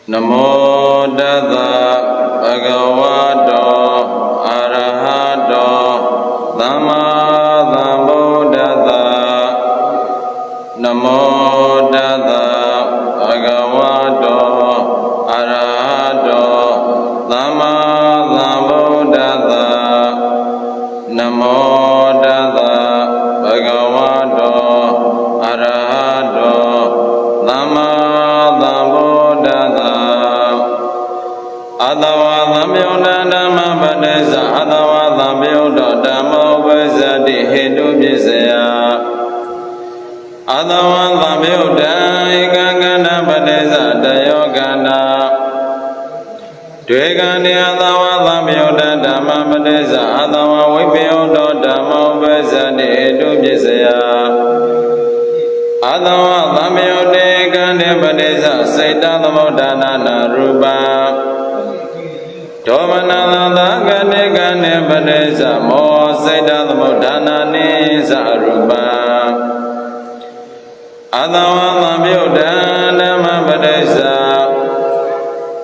Namo Tassa Bhagavato Arahato Samma Sambuddhassa. Namo Tassa Bhagavato Arahato Samma Sambuddhassa. Namo Tassa Bhagavato Arahato Samma Sambuddhassa. Adawa Samyutta Dhamma Padesa Adawa Samyutta Dhamma Upasati Hetu Pisaya. Adawa Samyutta Ekagana Padesa Dayogana. Dvegani Adawa Samyutta Dhamma Padesa Adawa Vipyutta Dhamma Upasati Hetu Pisaya. Adawa Samyutta Ekagana Padesa Saita Samudana Rupa. Dhammananda Gane Gane Padesa Mo Saita Samudana Nisa Rupa. Adawa Samyutta Dhamma Padesa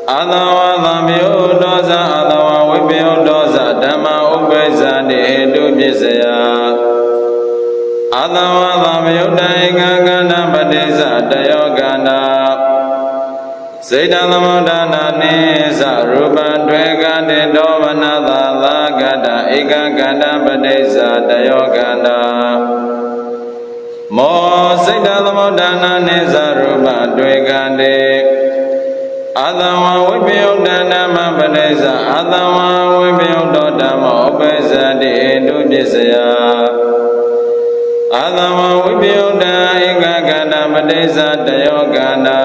Adawa Samyutta Adawa Vipyutta Dhamma Upasati Hetu Pisaya. Adawa Samyutta Ekagana Padesa Dayogana. Saita Samudana Nisa Rupa Dvegani Dhammananda Gata Ekagana Padesa Dayogana. Mo Saita Samudana Nisa Rupa Dvegani Adawa Vipyutta Dhamma Padesa Adawa Vipyutta Dhamma Upasati Hetu Pisaya. Adawa Vipyutta Ekagana Padesa Dayogana.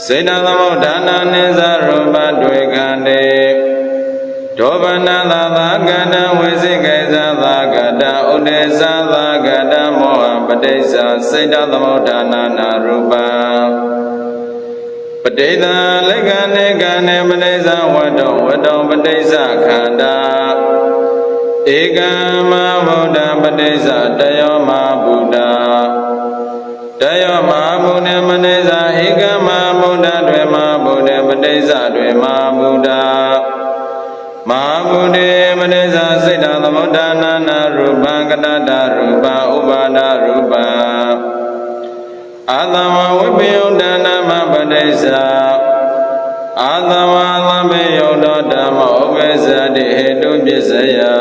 Saita Samudana Nisa Rupa Dvegani Dhammananda Gata Visikesa Gata Udesa Gata Moha Padesa Saita Samudana Rupa. Padesa Legane Gane Padesa Vadam Padesa Khanda. Ekama Buddha Padesa Dayama Buddha. Dayama Buddha Padesa Ekama Buddha Dvema Buddha Padesa Dvema Buddha. Mahabuddha Padesa Saita Samudana Rupa Katata Rupa Upada Rupa. Adawa Vipyutta Dhamma Padesa Adawa Samyutta Dhamma Upasati Hetu Pisaya.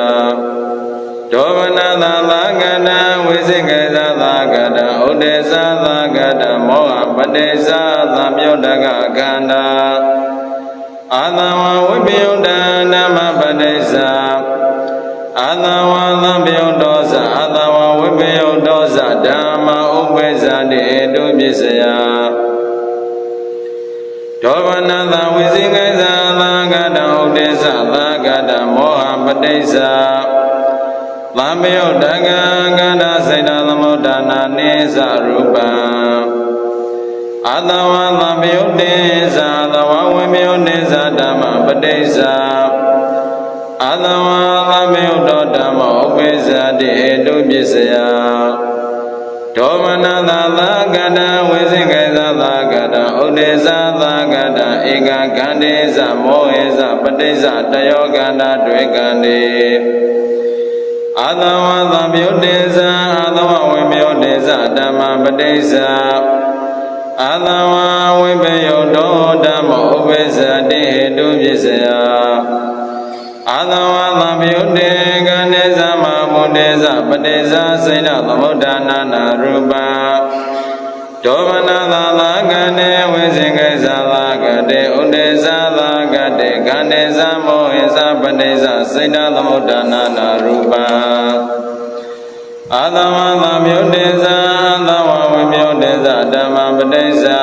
Dhammananda Gata Visikesa Gata Udesa Gata Moha Padesa Samyutta Khanda. Adawa Vipyutta Dhamma Padesa Adawa Samyutta Adawa Vipyutta Dhamma Upasati Hetu Pisaya. Dhammananda Visikesa Gata Udesa Gata Moha Padesa Samyutta Gata Saita Samudana Nisa Rupa. Adawa Samyutta Adawa Vipyutta Dhamma Padesa Adawa Samyutta Dhamma Upasati Hetu Pisaya. Dhammananda Gata Visikesa Gata Udesa Gata Ekagandesa Mohesa Padesa Dayogana Dvegani. Adawa Samyutta Adawa Vipyutta Dhamma Padesa Adawa Vipyutta Dhamma Upasati Hetu Pisaya. Adawa Samyutta Ganesa Mahabudesa Padesa Saita Samudana Rupa. Dhammananda Gane Visikesa Gata Udesa Gata Ganesa Mohesa Padesa Saita Samudana Rupa. Adawa Samyutta Adawa Vipyutta Dhamma Padesa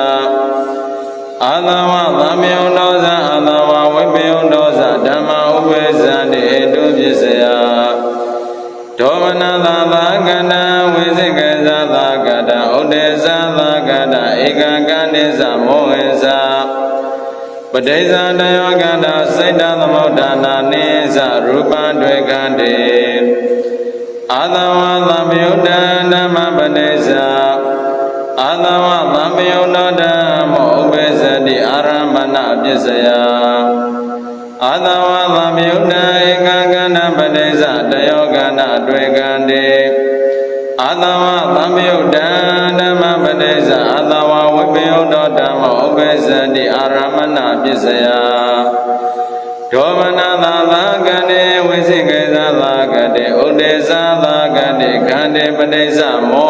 Adawa Samyutta Adawa Vipyutta Dhamma Upasati Hetu Pisaya. Dhammananda Gata Visikesa Gata Udesa Gata Ekagandesa Mohesa Padesa Dayogana Saita Samudana Nisa Rupa Dvegani. Adawa Samyutta Dhamma Padesa Adawa Samyutta Dhamma Upasati တိအာရမဏပစ္စယအာသဝသမြုဒ္ဒဧကကဏပတိစ္ဆတယောကဏတွေ့ကံတေအာသဝသမြုဒ္ဒဓမ္မပတိစ္ဆအာသဝဝိပယုတောဓမ္မောဥပိစ္ဆတိအာရမဏပစ္စယဒောမနသာသာကတိဝိသိကေသာသာကတိဥဒေသာသာကတိခန္တိပတိစ္ဆမော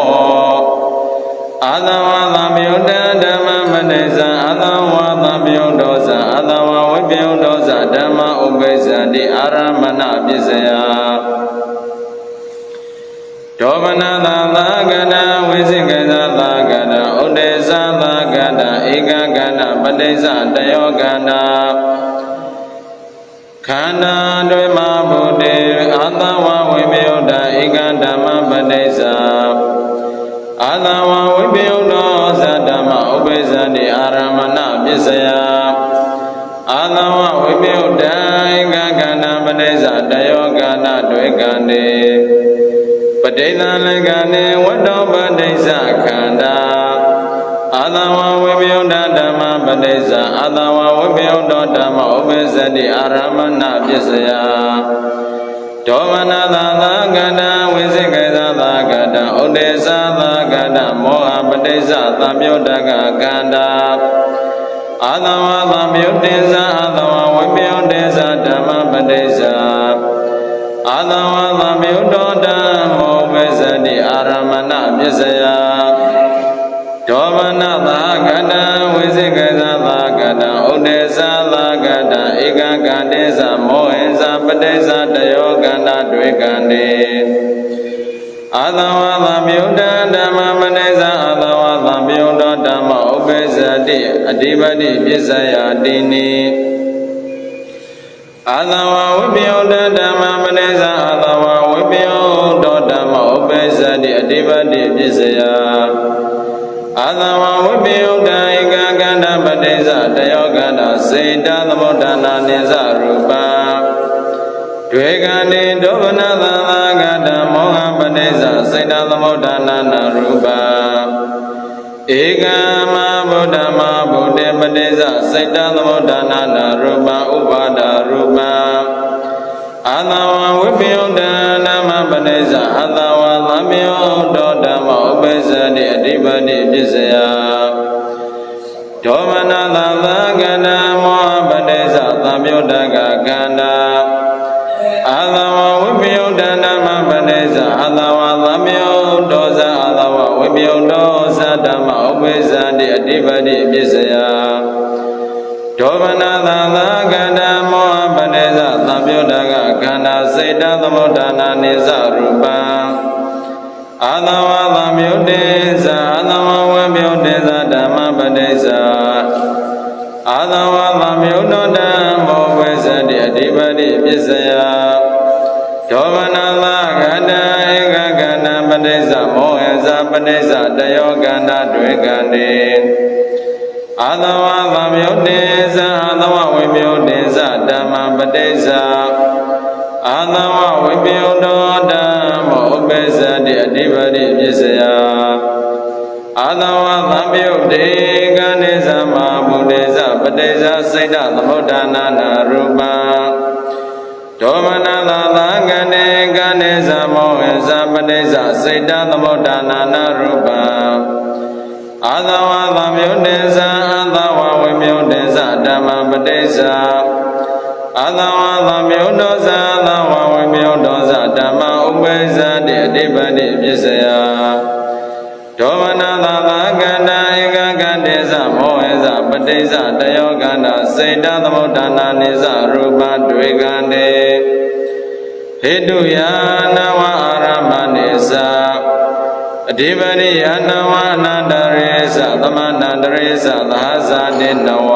အာသဝသမြုဒ္ဒဓမ္မပတိစ္ဆအာသဝသမြုဒ္ဒောသအာသဝဝိပယုတောသဓမ္မဥပိစ္ဆတိအာရမဏပစ္စယဒောမနသာသာကတိဝိသိကေသာသာကတိဥဒေသာသာကတိဧကကဏပတိစ္ဆတယောကဏခန္ဓာတွေမှာဘုဒ္ဓေအာသဝဝိပယုဒ္ဓဧကဓမ္မပတိစ္ဆအာသဝဝိပယုဒ္ဓသဓမ္မဥပိစ္ဆတိအာရမဏပစ္စယအာသဝဝိပယုဒ္ဓဧကကဏပတိစ္ဆတယောကဏတွေ့ကံတေပဋိသလကံနေဝတ္တောပတိစ္ဆခန္ဓာအာသဝဝိပယုဒ္ဓဓမ္မပတိစ္ဆအာသဝဝိပယုဒ္ဓဓမ္မဥပိစ္ဆတိအာရမဏပစ္စယဒောမနသာသာကတဝိသိကေသာသာကတဥဒေသာသာကတမောဟပတိစ္ဆသံယုတ္တကကန္တာအာသဝသံယုတ္တေဇာအာသဝဝိပယုတ္တေဇာဓမ္မပတိစ္ဆအာသဝသံယုတ္တောဓမ္မောဥပိစ္ဆတိအာရမဏပစ္စယဒောမနသာကတဝိသိကေသာသာကတဥဒေသာသာကတဧကကံတေသမောဟေသပတိစ္ဆတယောကဏတွေ့ကံတေအာသဝသံယုတ္တဓမ္မပတိစ္ဆအာသဝသံယုတ္တဓမ္မဥပိစ္ဆတိအဓိပတိပစ္စယတိနိအာသဝဝိပယုတ္တဓမ္မပတိစ္ဆအာသဝဝိပယုတ္တဓမ္မဥပိစ္ဆတိအဓိပတိပစ္စယအာသဝဝိပယုတ္တဧကကန္တပတိစ္ဆတယောကန္တစေတသမုဋ္ဌာနာနိစ္စရူပတွေ့ကံတေဒုဗနသာသာကတမောဟပတိစ္ဆစေတသမုဋ္ဌာနာနာရူပဧကမဗုဒ္ဓမဗုဒ္ဓေပတိစ္ဆစေတသမုဋ္ဌာနာနာရူပဥပါဒရူပအာသဝဝိပယုတ္တဓမ္မပတိစ္ဆအာသဝသံယုတ္တောဓမ္မဥပိစ္ဆတိအဓိပတိပစ္စယဒောမနသာသာကတမောဟပတိစ္ဆသံယုတ္တကကန္တာအာသဝဝိပယုတ္တဓမ္မပတိစ္ဆအာသဝသံယုတ္တောသအာသဝဝိပယုတ္တောသဓမ္မဥပိစ္ဆတိအဓိပတိပစ္စယဒောမနသာသာကတမောဟပတိစ္ဆသံယုတ္တကကန္တာစေတသမုဋ္ဌာနာနိစ္စရူပံအာသဝသံယုတ္တေသအာသဝဝိပယုတ္တေသဓမ္မပတိစ္ဆအာသဝသံယုတ္တောဓမ္မောဝိသတိအဓိပတိပစ္စယဒောမနသာကတဧကကန္တပတိစ္ဆမောဟေသပတိစ္ဆတယောကန္တတွေ့ကံတေအာသဝသံယုတ္တေသအာသဝဝိပယုတ္တေသဓမ္မပတိစ္ဆအာသဝဝိပယုတ္တောဓမ္မောဥပိစ္ဆတိအဓိပတိပစ္စယအာသဝသံယုတ္တေကန္တေသမဗုဒ္ဓေသပတိစ္ဆစေတသမုဋ္ဌာနာနာရူပံဒောမနသာသာကန္တေကန္တေသမောဟေသပတိစ္ဆစေတသမုဋ္ဌာနာနာရူပံအာသဝသံယုတ္တေသအာသဝဝိပယုတ္တေသဓမ္မပတိစ္ဆအာသဝသံယုတ္တောသအာသဝဝိပယုတ္တောသဓမ္မဥပိစ္ဆတိအဓိပတိပစ္စယဒောမနသာသာကန္တဧကကန္တေသမောဟေသပတိစ္ဆတယောကန္တစေတသမုဋ္ဌာနာနိစ္စရူပတွေ့ကံတေဟေတုယာနဝအာရမဏိသအဓိပတိယနဝအနန္တရေသသမန္တရေသသဟဇာတိနဝ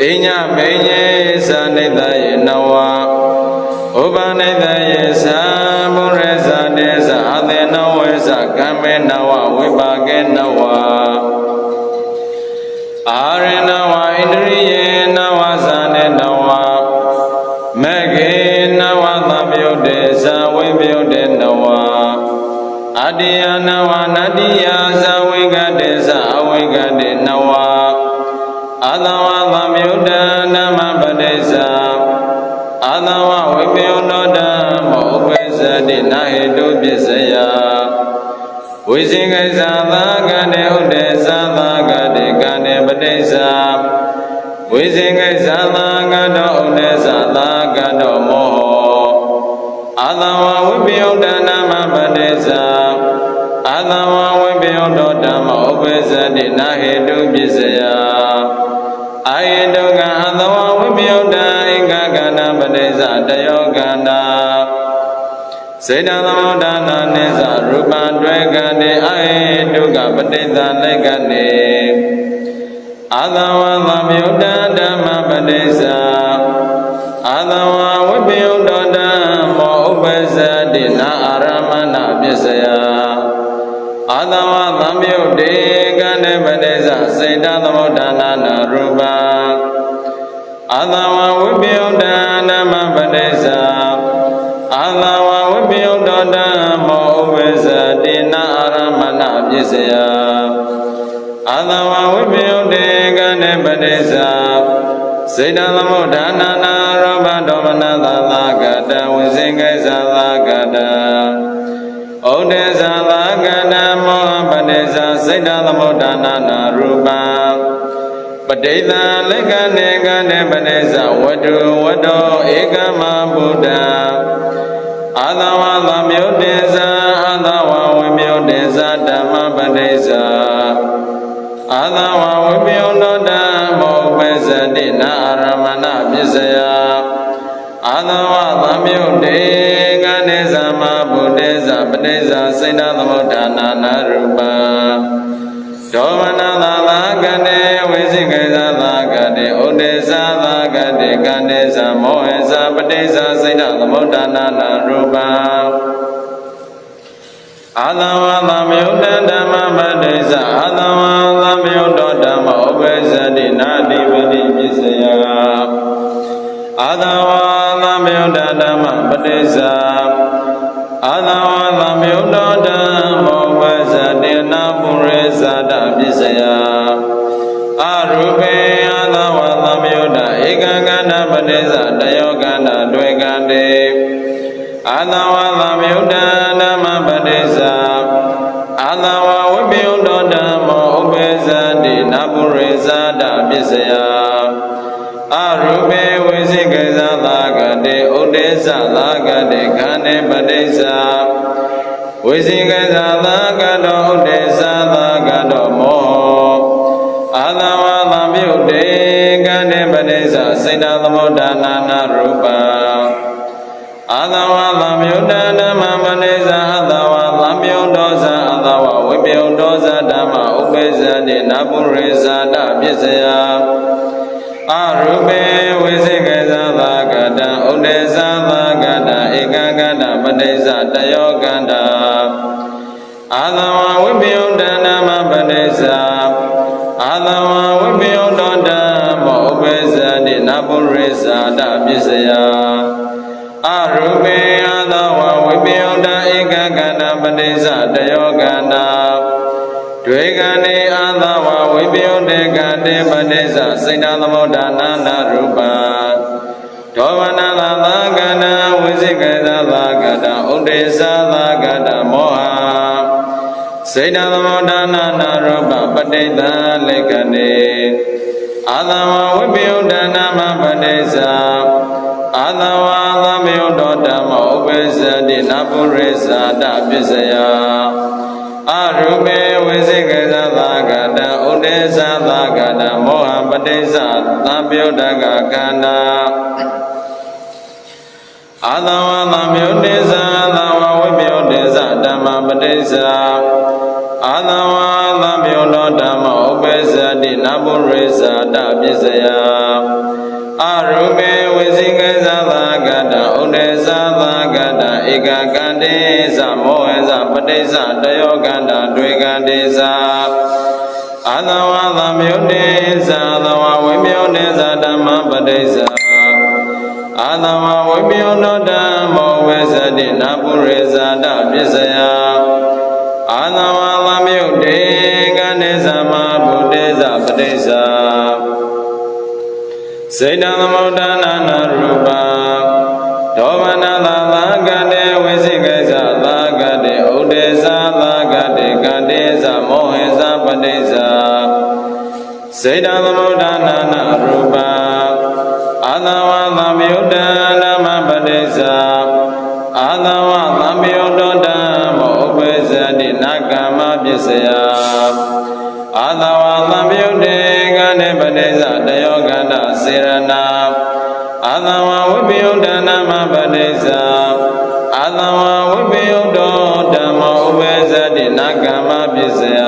ဣညမေညေသနိတယေနဝဥပနိတယေသဘုရေသတေသအသေနဝေသကမ္မေနဝဝိပါကေနဝအာရေနဝဣန္ဒရိယေနဝသနေနဝမေခေနဝသံယုတ္တေသဝိပယုတ္တေနဝအတ္တိယနဝနတ္တိယသဝိကတေသအဝိကတေနဝ Adawa Lamyuda Nama Padesa Adawa Vipyonoda Mopesa Dinahidu Bisaya Visingaisādhāgade Udesādhāgade Gade Padesa Visingaisādhāgado Udesādhāgado Moho Adawa Vipyoda Nama Padesa Adawa Vipyoda Mopesa Dinahidu Bisaya Ayedoga Adawa Vipyoda Ingagana Padesa Dayogana Siddhalamodana Nisa Rupa Dvegane Ayedoga Padesa Legane Adawa Lamyuda Dhamma Padesa Adawa Vipyoda Mopesa Dina Aramana Bisaya Adawa Lamyude Gane Padesa Siddhalamodana Rupa Adawa Vipyoda Dhamma Padesa Adawa Vipyoda Mopesa Dina Aramana Bisaya Adawa Vipyoda Gane Padesa Siddhalamodana Rupa Domana Lagada Visingaisādhāgada Udesādhāgada Moha Padesa Siddhalamodana Rupa Padesa Legane Gane Padesa Vadu Ekama Buddha Adawa Lamyudesa Adawa Vipyodesa Dhamma Padesa Adawa Vipyoda Mopesa Dina Aramana Bisaya Adawa Lamyude Gane Sama Buddhesa Padesa Siddhalamodana Rupa Domana Lagane Visingaisādhāgade Udesādhāgade Gane Samohesa Padesa Siddhalamodana Rupa Adawa Lamyuda Dhamma Padesa Adawa Lamyuda Mopesa Dina Adipati Bisaya Adawa Lamyuda Dhamma Padesa Adawa Lamyuda Mopesa Dina Purisada Bisaya Arupe Adawa Lamyuda Ekagana Padesa Dayogana Dvegande Adawa Lamyuda Dhamma Padesa Adawa Vipyoda Mopesa Dina Purisada Bisaya Arupe Visingaisādhāgade Udesādhāgade Gane Padesa Visingaisādhāgado Udesādhāgado Moho Adawa Lamyude Gane Padesa Siddhalamodana Rupa Adawa Lamyuda Dhamma Padesa Adawa Lamyudosa Adawa Vipyodosa Dhamma Upesa Dina Purisada Bisaya Arupe Visingaisādhāgada Udesādhāgada Ekagana Padesa Dayoganda Adawa Vipyoda Dhamma Padesa Adawa Vipyoda Mopesa Dina Purisada Bisaya Arupe Adawa Vipyoda Ekagana Padesa Dayoganda Dvegane Adawa Vipyoda Gade Padesa Siddhalamodana Rupa Domana Lagana Visingaisādhāgada Udesādhāgada Moha Siddhalamodana Rupa Padesa Legane Adawa Vipyoda Dhamma Padesa Adawa Lamyuda Mopesa Dina Purisada Bisaya Arupe Visingaisādhāgada Udesādhāgada Moha Padesa Lamyuda Gana Adawa Lamyudesa Adawa Vipyodesa Dhamma Padesa Adawa Lamyuda Mopesa Dina Purisada Bisaya Arupe Visingaisādhāgada Udesādhāgada Ekagande Samohesa Padesa Dayoganda Dvegandesa Adawa Lamyudesa Adawa Vipyodesa Dhamma Padesa Adawa Vipyoda Mopesa Dina Purisada Bisaya Adawa Lamyude Gane Sama Buddhesa Padesa စေတသမုဒ္ဒနာနာရူပဒောမနသာသာကတေဝိသိကိစ္စသာကတေဥဒေသာသာကတေကတေသာမောဟေသာပတိသာစေတသမုဒ္ဒနာနာရူပအာသဝသံယုဒ္ဒနာမပတိသာအာသဝသံယုဒ္ဒမောဥပ္ပဇ္ဇတိနာကမ္မပစ္စယအာသဝသံယုဒ္ဒေကတေပတိသာတယောကန္တစေရနာအာသဝဝိပယုဒ္ဒနာမပတိသာအာသဝဝိပယုဒ္ဓဓမ္မောဥပ္ပဇ္ဇတိနာကမ္မပစ္စယ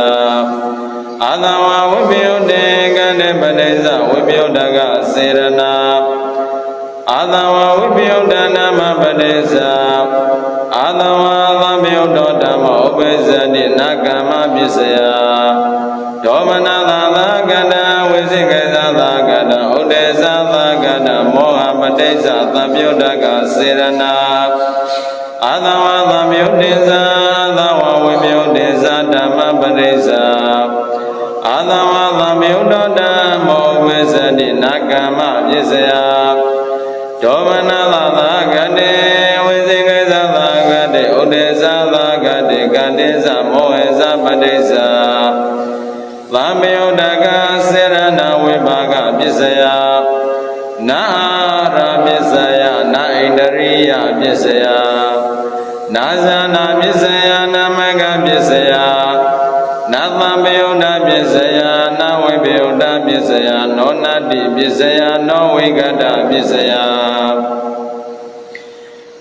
အာသဝဝိပယုဒ္ဒေကတေပတိသာဝိပယုဒ္ဓကစေရနာအာသဝဝိပယုဒ္ဓနာမပတိသာအာသဝသံယုဒ္ဓဓမ္မောဥပ္ပဇ္ဇတိနာကမ္မပစ္စယဒောမနသာသာကတဝိသိကိသာသာကတဥဒေသာသာကတမောဟပတိစ္ဆသံယုဒ္ဓကစေရနာအာသဝသံယုဒ္ဓေသာအာသဝဝိပယုဒ္ဓေသာဓမ္မပတိစ္ဆအာသဝသံယုဒ္ဓဓမ္မောဥပ္ပဇ္ဇတိနာကမ္မပစ္စယဒောမနသာသာကတေဝိသိကိသာသာကတေဥဒေသာသာကတေကတေသာမောဟေသာပတိစ္ဆသံယုဒ္ဓကစေရနာဝိပါကပစ္စယနာအာရပစ္စယနာဣန္ဒရိယပစ္စယနာဇာနာပစ္စယနာမဂပစ္စယနာသံယုဒ္ဓပစ္စယနာဝိပယုဒ္ဓပစ္စယနောနတိပစ္စယနောဝိကတပစ္စယ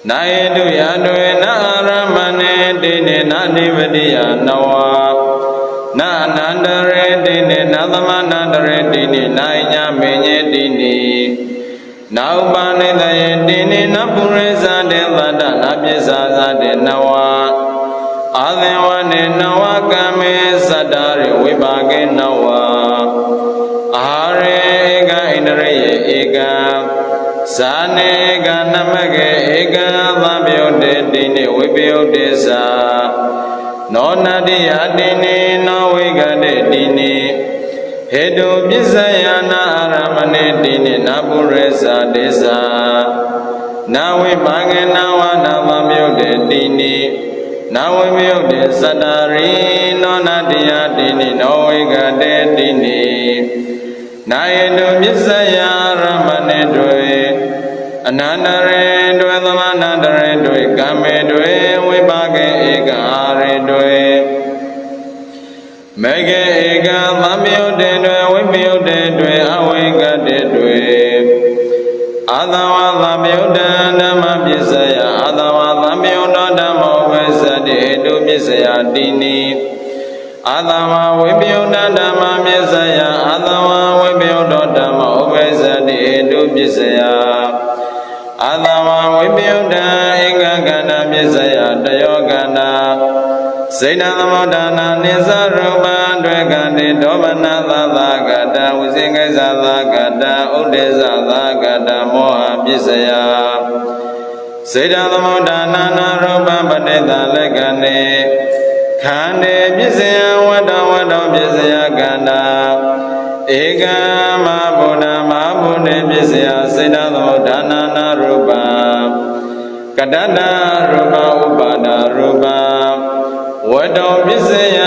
နာယေတုယတွေနာအာရမဏေတိနေနာဓိပတိယနဝနာအနန္တရေတိနေနာသမနန္တရေတိနေနာဣညာမေညေတိနေနာဥပနိတယေတိနေနပုရိသတေသတ္တနာပစ္စာသတေနဝအာသင်ဝနေနဝကမေသတ္တရေဝိပါကေနဝအာရေဧကဣန္ဒရေဧကဇာနေဧကနမကေဧကသံယုဒ္ဒေတိနေဝိပယုဒ္ဒေသာနောနတိယတိနေနောဝိကတေတိနေဟေတုပစ္စယနာအာရမဏေတိနေနပုရိသတေသာနာဝိပါကေနဝနာသံယုဒ္ဒေတိနေနာဝိပယုဒ္ဒေသတ္တရိနောနတိယတိနေနောဝိကတေတိနေနာယေတုပစ္စယအာရမဏေတွေအနန္တရေတွေသမန္တရေတွေကမ္မေတွေဝိပါကေဧကအာရေတွေမေကေဧကသံယုဒ္ဒေတွေဝိပယုဒ္ဒေတွေအဝိကတေတွေအာသဝသံယုဒ္ဓဓမ္မပစ္စယအာသဝသံယုဒ္ဓဓမ္မောဝိသတိဟေတုပစ္စယတိနိအာသဝဝိပယုဒ္ဓဓမ္မပစ္စယအာသဝဝိပယုဒ္ဓဓမ္မောဝိသတိဟေတုပစ္စယအာသဝဝိပယုဒ္ဓဧကကန္တပစ္စယတယောကန္တစေတသမုဒ္ဒနာနိသရူပံတွေကတိဒောမနသာသာကတဝိသိကိစ္စသာကတဥဒေသသာကတမောဟပစ္စယစေတသမုဒ္ဒနာနာရူပံပဋိသလက္ခဏေခန္တေပစ္စယဝတ္တဝတ္တပစ္စယကန္တာဧကမဗုဒ္ဓမဗုဒ္ဓပစ္စယစေတသမုဒ္ဒနာနာရူပံကတတရူပဥပါဒရူပံဝတ္တောပစ္စယ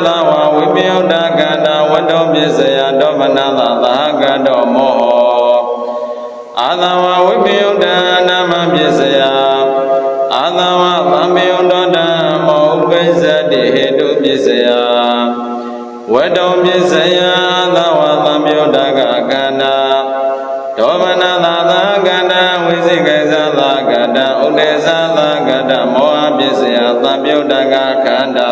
သဝဝိပယုဒ္ဓကန္တာဝတ္တောပစ္စယဒောမနသသာကတောမောအာသဝဝိပယုဒ္ဓနာမပစ္စယအာသဝသံယုဒ္ဓဓမ္မောဥပ္ပဇ္ဇတိဟေတုပစ္စယဝတ္တောပစ္စယသဝသံယုဒ္ဓကကန္တာဒောမနသသာကန္တာဝိသိကိသသာကန္တာဥဒေသသာကန္တာမောဟပစ္စယသံယုဒ္ဓကခန္တာ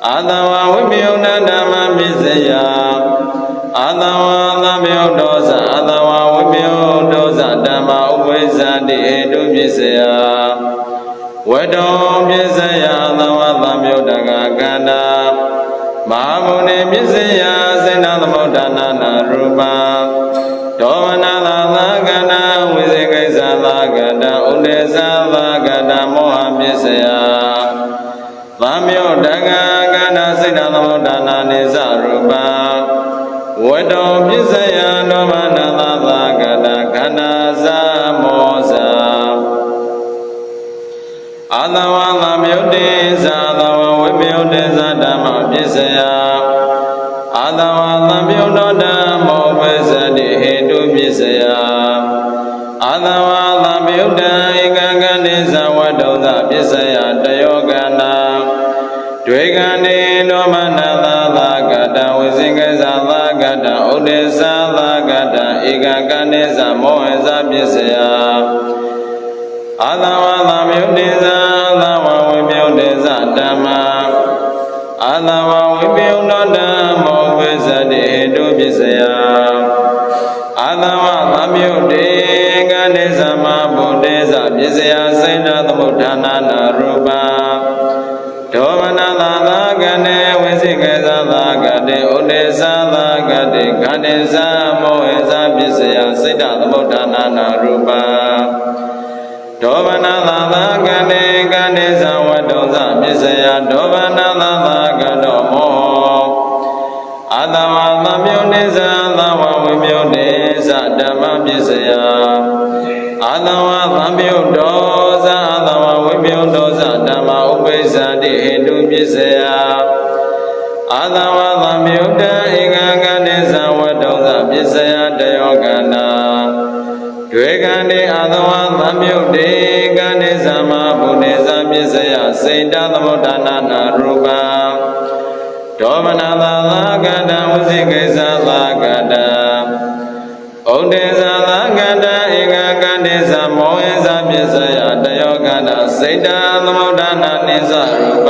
အာသဝဝိပယုဒ္ဓဓမ္မပစ္စယအာသဝသံယုဒ္ဓောသအာသဝဝိပယုဒ္ဓောသဓမ္မဥပ္ပဇ္ဇတိဟေတုပစ္စယဝတ္တောပစ္စယအာသဝသံယုဒ္ဓကကန္တာမဟာမုနိပစ္စယစေတသမုဒ္ဒနာနာရူပံဒောမနသာသာကန္တာဝိသေကိစ္စသာကန္တာဥဒေသသာကန္တာမောဟပစ္စယသံယုဒ္ဓကကန္တာစေတသမုဒ္ဒနာနိသရူပံဝတ္တောပစ္စယဒောမနသာသ တေဇာသဝဝိပယုတေဇာဓမ္မပစ္စယအာသဝသံပြုတောဓမ္မောပစ္စတိဟေတုပစ္စယအာသဝသံပြုတံဧကံကတိဇဝတ္တုသပစ္စယတယောကနာတွေကံတေဒောမနသာသာကတဝိဇိကေဇာသာကတဥဒေသာသာကတဧကံကတိဇမောဟဇပစ္စယအာသဝသံပြုတေဇာအာသဝဝိပယုတေဇာဓမ္မာအာသဝဝိပယုတောဓမ္မောပစ္စတိဟေတုပစ္စယအာသဝသံပြုတေကတိဇမဗုတေဇပစ္စယစိဏသမုဋ္ဌာနာနာရူပဒောမနသာသာကတေဝိသိကေသသာကတေဥဒေသာသာကတေခန္တေဇမောဟေဇပစ္စယစိတ္တသမုဋ္ဌာနာနာရူပဒောမနသာသာကတေကတေဇဝတ္တုသပစ္စယဒောမနသာသာကတောမောအာသဝသံပြုတေဇာသဝဝိပယုတေဇဓမ္မပစ္စယအာသဝသံပြုတောဇာအာသဝဝိပယုတောဇဓမ္မဥပိစ္ဆတိဟေတုပစ္စယအာသဝသံပြုတံဧကံကတေဇဝတ္တုသပစ္စယတယောကနာတွေကံတေအာသဝသံပြုတေကတေသမဗုတေဇပစ္စယစေတသမုဋ္ဌာနာနာရူပဒောမနသာသာကတဝိသိကိသသာကတဥဒေသာသာကတဧကကတေသမောဟေဇပစ္စယတယောကနာစေတသမုဋ္ဌာနာနိသရူပ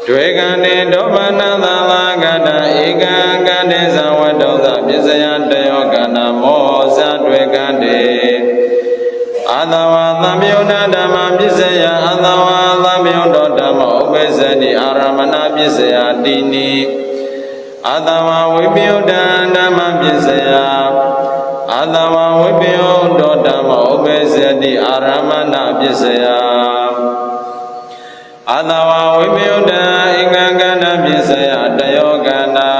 တွေကံတေဒောမနသာသာကတဧကကတေသဝတ္တုသပစ္စယတယောကနာမောဇတွေကံတေအာသဝသံပြုတဓမ္မပစ္စယအာသဝသံပြုတောဓမ္မဥပစ္စတိအာရမဏပစ္စယတိနိအာသဝဝိပယုတံဓမ္မပစ္စယအာသဝဝိပယုတောဓမ္မဥပစ္စတိအာရမဏပစ္စယအာသဝဝိပယုတံဧကံကဏပစ္စယတယောကနာ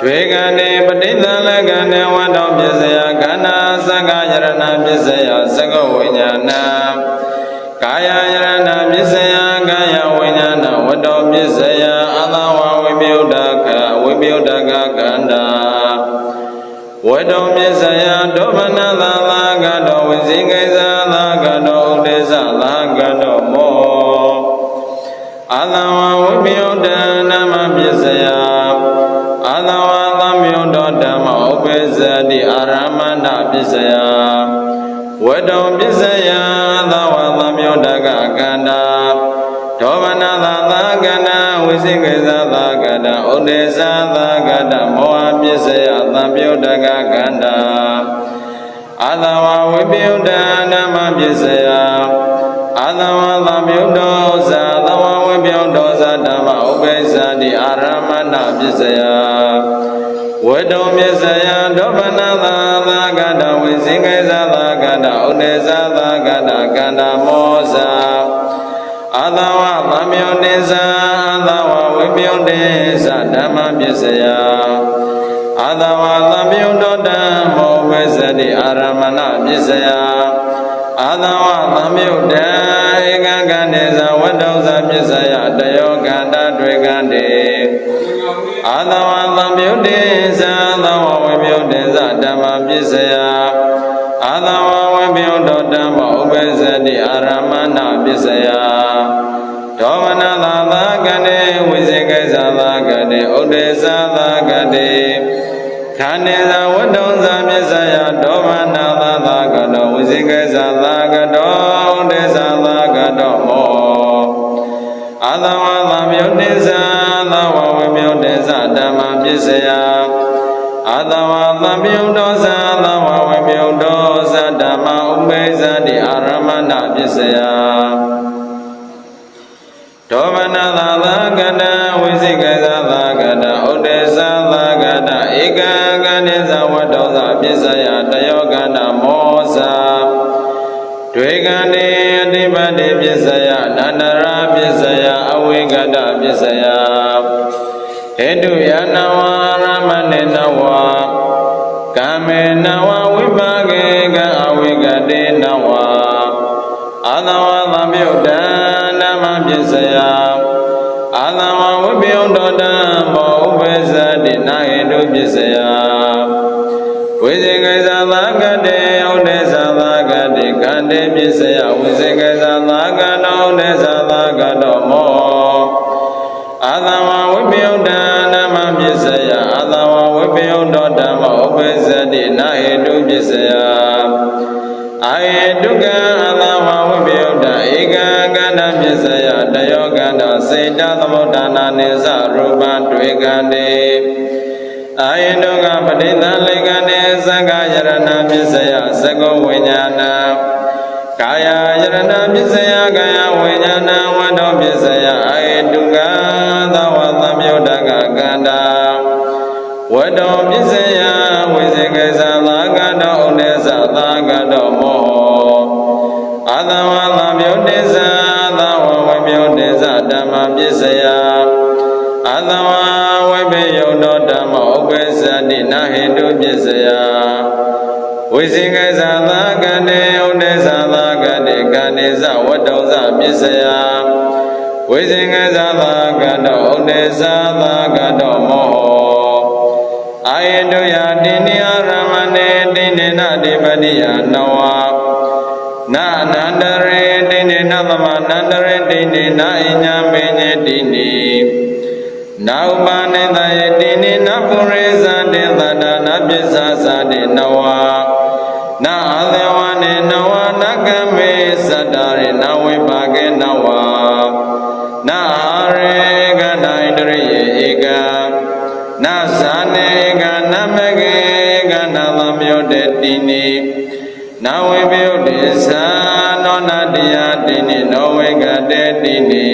တွေကံတေပဋိသလကံတေဝတ္တောပစ္စယခန္ဓာသက္ကာယရဏပစ္စယသက္ကဝိညာဏကာယယရဏပစ္စယကာယဝိညာဏဝတ္တောပစ္စယအာသဝဝိပယုတကဝိပယုတကခန္ဓာဝတ္တောပစ္စယဒောမနသာသာကတောဝိသိကိသသာကတောဥဒေသသာကတောမောအာသဝဝိပယုတဓမ္မပစ္စယအာသဝသံပြုတောဓမ္မဥပိစ္ဆတိအာရမဏပစ္စယဝတ္တုပစ္စယသဝသံပြုတကကန္တာဒောမနသာသာကန္တာဝိသိကိသသာကန္တာဥဒေသသာကန္တာမောဟပစ္စယသံပြုတကကန္တာအာသဝဝိပယုတဓမ္မပစ္စယအာသဝသံပြုတောဇာသဝဝိပယုတောဇာဓမ္မဥပိစ္ဆတိအာရမဏပစ္စယဝတ္တုပစ္စယဒောမနသာသာကတဝိသိကိသသာကတဥဒေသသာကတကန္တာမောဇာအာသဝသံပြုတေဇာအာသဝဝိပယုတေဇဓမ္မပစ္စယအာသဝသံပြုတောဓမ္မောပစ္စတိအာရမဏပစ္စယအာသဝသံပြုတံဧကံကတေဇဝတ္တုသပစ္စယတယောကန္တတွေကံတေအာသဝသံပြုတေဇာသဝဝိပယုတေဇဓမ္မပစ္စယအာသဝဝိပယုတောဓမ္မဥပစ္စတိအာရမဏပစ္စယဒောမနသာသာကတေဝိသိကိသသာကတေဥဒေသသာကတေခန္တေဇဝတ္တုသပစ္စယဒောမနသာသာကတောဝိသိကိသသာကတောဥဒေသသာကတောမောအာသဝသံပြုတေဇာသဝဝိပယုတေဇဓမ္မပစ္စယအာသဝသံပြုတောဇာသဝဝိပယုတောဇဓမ္မဥပိစ္ဆတိအာရမဏပစ္စယဒောမနသာသာကတဝိသိကိသသာကတဥဒေသသာကတဧကံကတေဇဝတ္တောသပစ္စယတယောကနာမောဇာတွေကံတေအတိပတိပစ္စယနန္တရာပစ္စယအဝိကတပစ္စယဟေတုယနဝရမဏေနဝကာမေနဝဝိပါကေကအဝိကတေနဝအာသဝသံပြုတံဓ ဓမ္မပစ္စယအာသဝဝိပယုဒ္ဓဓမ္မောဥပ္ပဇ္ဇတိနာဟိတုပစ္စယဝိဇေကိသသာကတေဥဒ္ဒေသသာကတိကန္တေပစ္စယဝိဇေကိသသာကတောဥဒ္ဒေသသာကတောမောအာသဝဝိပယုဒ္ဓဓမ္မပစ္စယအာသဝဝိပယုဒ္ဓဓမ္မောဥပ္ပဇ္ဇတိနာဟိတုပစ္စယအာဟိတုကံအာသဝဝိပယုဒ္ဓဧကံကန္တပစ္စယတယောကန္တစေတသမုဋ္ဌာနာနိသရူပတွေ့ကံတေအာယတုကပဋိသလိကံတေသံဃာယရဏပစ္စယသကောဝိညာဏကာယယရဏပစ္စယကာယဝိညာဏဝတ္တောပစ္စယအာယတုကသဝသမြုဒ္ဒကကန္တာဝတ္တောပစ္စယဝိဇေကိသသာကတောဥဒေသသာကတောမောအာသဝသမြုဒ္ဒေသသာဝဝိမြုဒ္ဒေသဓမ္မပစ္စယအာသဝဝိပယုဒ္ဓဓမ္မောဥပ္ပဇ္ဇတိနာဟိတုပစ္စယဝိဇေကိသသာကတေဥဒေသသာကတေကန္တေသဝတ္တောသပစ္စယဝိဇေကိသသာကတောဥဒေသသာကတောမောအာယတုယတိနိယရမဏေတိနေနတိပတိယနဝနာနန္တရေတိနေနသမနန္တရေတိနေနဣညာမေညေတိနေနာဥပနိတယေတိနေနပုရိသတေသတ္တနာပစ္ဆာသတေနဝနာအသေဝနေနဝနကမေသတ္တရေနဝိပါကေနဝနာရေကနာဣတရိယေဧကနာဇာနေကနမကေကနာသမယုတေတိနိနာဝိပယုတေသနောနာတိယတိနိနောဝေကတေတိနိ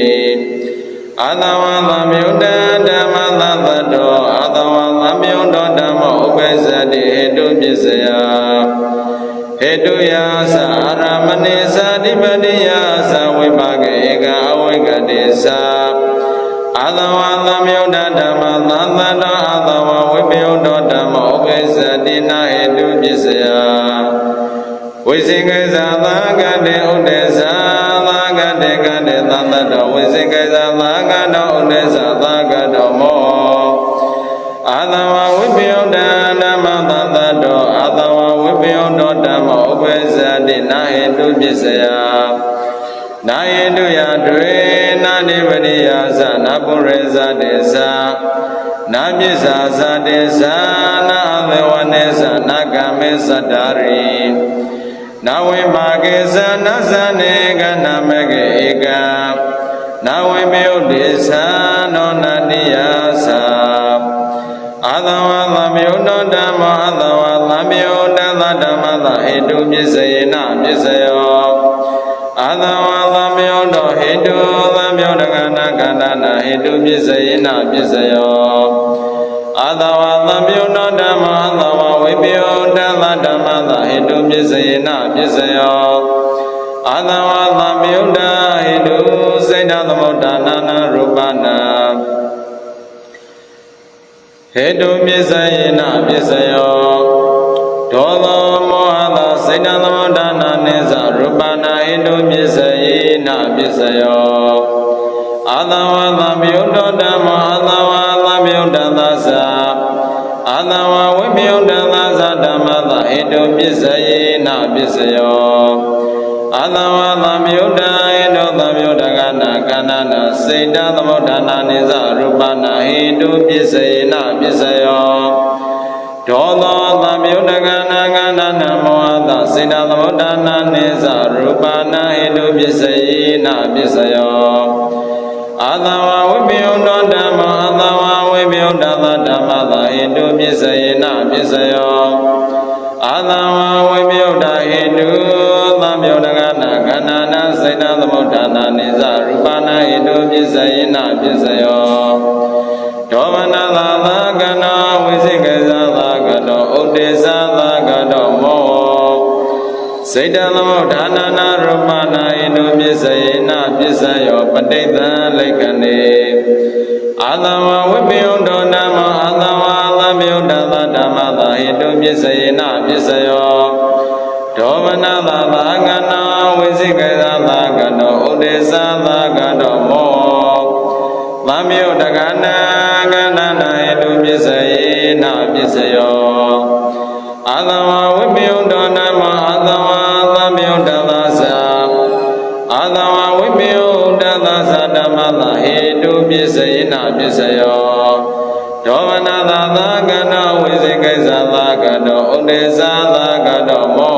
အာသဝသမယုတဓမ္မသတ္တတောအာသဝသမယုတဓမ္မောဥပ္ပဇ္ဇတိဟေတုပစ္စယဟေတုယာသအာရမဏေသတိပတိယာသဝိပါကေဧကအဝိကတေသအာသဝသမယုတဓမ္မသတ္တတောအာသဝဝိပယုတဓမ္မောဥပ္ပဇ္ဇတိနာဟေတုပစ္စယဝိဇေကိသသာကတေဥဒေသသာကတေကတေသတ္တတောဝိဇေကိသသာကတောဥဒေသသာကတောမောအာသဝဝိပယုတဓမ္မသတ္တတောအာသဝဝိပယုတဓမ္မောဥပ္ပဇ္ဇတိနာဟေတုပစ္စယနာယတုယတွေနာတိပရိယာသနာပုရိသတေသနာပစ္စာသတေသနာအသေဝနေသနာကမေသတ္တရိနာဝိပါကေသနာသနေကနာမကေဧကနာဝိပယုတေသနောနာတိယသအာသဝသမယုတဓမ္မောအာသဝသမယုတသဓမ္မသဟေတုပစ္စယေနပစ္စယောအာသဝသမယုတဟေတုသမယုတကနာကန္တနာဟေတုပစ္စယေနပစ္စယောအာသဝသမယုတဓမ္မောအာသဝဝိပယုတသဓမ္မသဟေတုပစ္စယေနပစ္စယောအာသဝသမယုတဟေတုစေတသမုဋ္ဌာနာနာရူပနာဟေတုပစ္စယေနပစ္စယောဒောသောမောဟသောစေတသမုဋ္ဌာနာနိသရူပနာဟေတုပစ္စယေနပစ္စယောအာသဝသမယုတဓမ္မောအာသဝသမယုတသသအာသဝဝိပယုတသသဓမ္မသဟေတုပစ္စယေနပစ္စယောအာသဝသမယုတဟေတုသမယုတကနာကန္နာနာစေတသမုဋ္ဌာနာနိသရူပနာဟေတုပစ္စယေနပစ္စယောဒောသောသမယုတကနာကန္နာနာမောဟသစေတသမုဋ္ဌာနာနိသရူပနာဟေတုပစ္စယေနပစ္စယောအာသဝဝိပယုတဓမ္မောအာသဝဝိပယုတသဓမ္မသဟေတုပစ္စယေနပစ္စယောအာသဝဝိပယုတဟေတုသမယုတကနာကန္နာနာစေတသမုဋ္ဌာနာနိသရူပနာဟေတုပစ္စယေနပစ္စယောဒောမနသာသာကနောဝိသိကေသသာကတောဥဒေသသာကတောမောစေတသမုဋ္ဌာနာနာရူပနာဟိတုပစ္စယေနပစ္စယောပဋိသံလိကနေအာသဝဝိပယုတောဓမ္မောအာသဝသမယုတသဓမ္မသဟိတုပစ္စယေနပစ္စယော ဒောမနာသာသာကနောဝိသိကေသာသာကနောဥဒေသာသာကနောမောသံယုတကနာကဏနာဟိတုပစ္စယေနာပစ္စယောအာသဝဝိပယုတောနမအာသဝသံယုတသသအာသဝဝိပယုတသသဓမ္မသာဟိတုပစ္စယေနာပစ္စယောဒောမနာသာသာကနောဝိသိကေသာသာကနောဥဒေသာသာကနောမော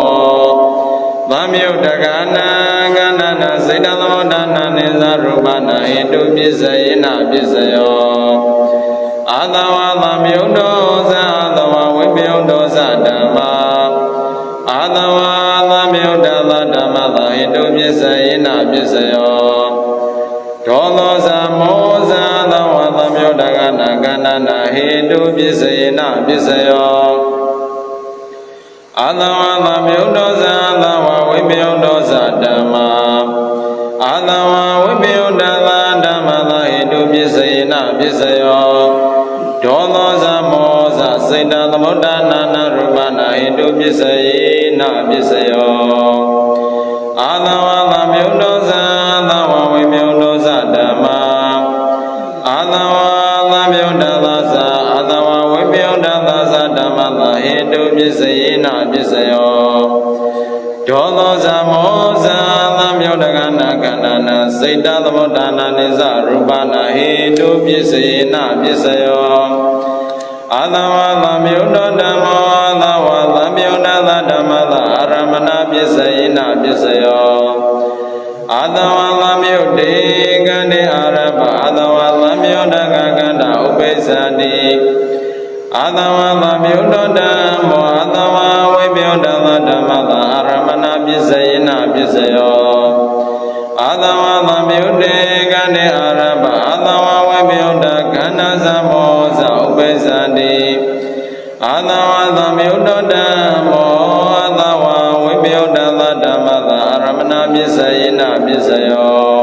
သံယုတကနာကဏနာစေတသမုဒ္ဒနာနိသရူပနာဟိတုပစ္စယေနာပစ္စယောအာသဝသံယုတောသအာသဝဝိပယုတောသဓမ္မာအာသဝသံယုတသဓမ္မသာဟိတုပစ္စယေနာပစ္စယောဒောသောသမောသသဝသံယုတကနာကဏနာဟိတုပစ္စယေနာပစ္စယောအာသဝသံယုတောသအာသဝဝိပယုတောသဓမ္မာအာသဝဝိပယုတသဓမ္မသာဟိတုပစ္စယေနာပစ္စယောဒောသောသမောသစေတသမုဒ္ဒနာနာရူပနာဟိတုပစ္စယေနာပစ္စယောအာသဝသံယုတောသအာသဝဝိပယုတောသဓမ္မာအာသဝသံယုတသသအာသဝဝိပယုတသသဓမ္မသာဟိတုပစ္စယေနာပစ္စယောဒောသောသမောသသံယုတကနာကဏနာစေတသမုဒ္ဒနာနိသရူပနာဟိတုပစ္စယေနာပစ္စယောအာသဝသံယုတောဓမ္မောအာသဝသံယုတသဓမ္မသာအာရမဏပစ္စယေနာပစ္စယောအာသဝသံယုတေကန္တေအာရဘအာသဝသံယုတကကန္တာဥပိစ္ဆတိအာသဝသံယုတောဓမ္မောအာသဝဝိပယုတသဓမ္မသာအာရမဏပစ္စယေနာပစ္စယောအာသဝသံယုတေကန္တေအာရဘအာသဝဝိပယုတကန္နာသမောသဥပိစ္ဆတိအာသဝသံယုတောဓမ္မောအာသဝဝိပယုတသဓမ္မသာအာရမဏပစ္စယေနာပစ္စယော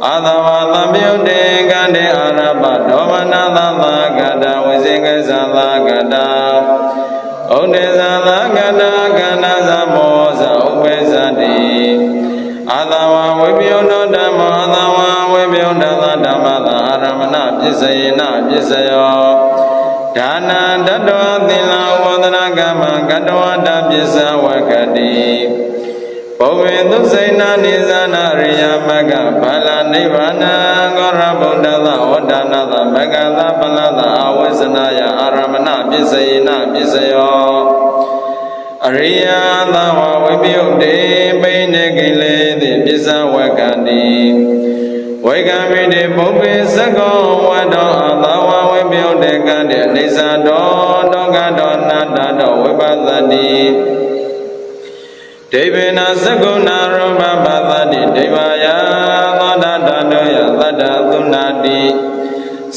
အာသဝသံယုတေကန္တေအာရဘဒောမနာသသာကတဝိသေကေသသာကတဥဒေသသာကတကန္နာသမောသဥပိစ္ဆတိအာသဝဝိပယုတောဓမ္မောအာသဝဝိပယုတသဓမ္မသာအာရမဏပစ္စယေနာပစ္စယောဒါနာတတ္တဝသီလဝန္ဒနာကမ္မကတ္တဝတ္တပစ္စဝကတိဘဝေသုစိဏနိသနာရိယမဂ္ဂဘာလနိဗ္ဗာနံဂောရဗုဒ္ဓသဝတ္တနာသမဂ္ဂသပလသအဝိဇ္ဇနာယအာရမဏပစ္စယေနပစ္စယောအရိယသဝဝိပယုတေပိနေကိလေတိပစ္စဝကတိဝေကမိတေပုပ္ပေသကောဝတ္တောအာသဝဝိပယုတေကံတေအနိစ္စတောတောကတောနတ္တတောဝိပသတိဒေဝေနသကုဏရူပပသတိဒေဝယသောတတတောယသတ္တသုနာတိ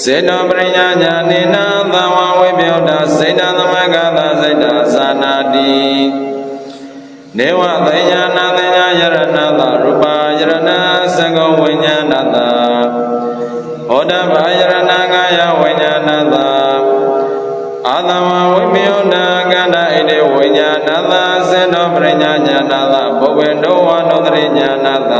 စေတောပရိညာညာနိနာသဝဝိပယုတစေတသမဂ္ဂသစေတသာနာတိနေဝသိညာနာသိညာယရဏသရူပယရဏသကုဝိညာဏသဟောတဗာယရဏကာယဝိညာဏသအာသဝဝိပယုတကန္တဣတိဝိညာဏသစေတောပရိညာညာဏသဘုဝေတောဝနုတရိညာဏသ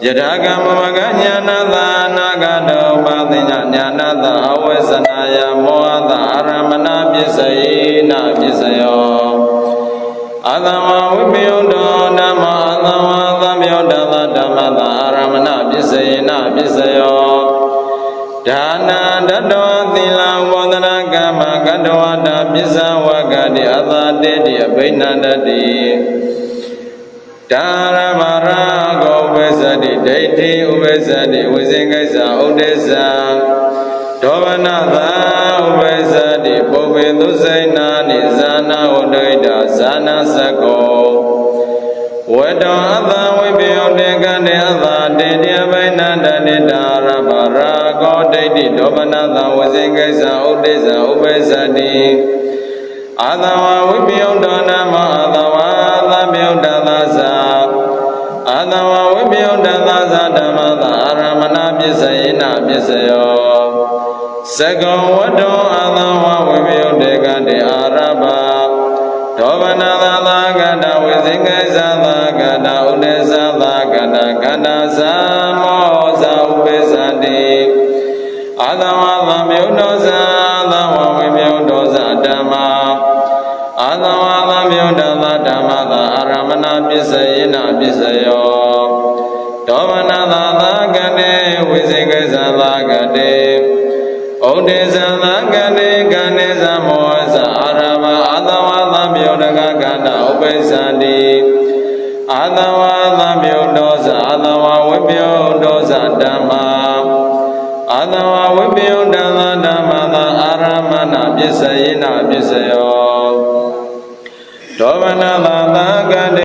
ယထာကမမကညာဏသနာဂတောပါသိညာညာဏသအဝိဇ္ဇနာယမောဟသအာရမဏပစ္စယေနပစ္စယောအာသဝဝိပယုတောဓမ္မအာသဝသံယုတသဓမ္မသအာရမဏပစ္စယေနပစ္စယောဒါနာတတ္တဝသီလဝန္ဒနာကမ္မကတ္တဝတ္တပစ္စဝကတိအသာတေတိအဘိနန္တတိဒါရမရာဂောဝိဇ္ဇတိဒိဋ္ဌိဥပ္ပဇ္ဇတိဝိဇင်္ဂိစ္ဆဥဒိစ္စဒောဝနသာဥပ္ပဇ္ဇတိပုပ္ပေသုစိဏာနိဇာနာဝဒိတဇာနာသကောဝေတောအသဝိပယုတေကတေအသာတေတိအဘိနန္တတိဒါရမရာဂောဒိဋ္ဌိဒောဝနသာဝိဇင်္ဂိစ္ဆဥဒိစ္စဥပ္ပဇ္ဇတိအာသဝဝိပယုတောနမအာသဝသံယုတသသအာသဝဝိပယုတသသဓမ္မသာအာရမဏပစ္စယေနပစ္စယောသကောဝတ္တောအာသဝဝိပယုတေကတေအာရဘဒေ ဒောဗနာသာသာကတဝိဇိကေသသာကတဥဒေသသာကတကတသမောဇဥပိသတိအာသဝသမြုတောဇာသဝဝိမြုတောဇဓမ္မာအာသဝသမြုတသဓမ္မသာအာရမဏပစ္စယေနပစ္စယောဒောဗနာသာသာကတေဝိဇိကေသသာကတေဩဒေသသာကတေကဏေသမောဇအာရမအာသဝသမြုတကကတဥပိသတိအာသဝသမြုတောဇအာသဝဝိမြုတောဇဓမ္မာအာသဝဝိမြုတသဓမ္မသာအာရမဏပစ္စယေနပစ္စယောဒောဗနာသာသာကတေ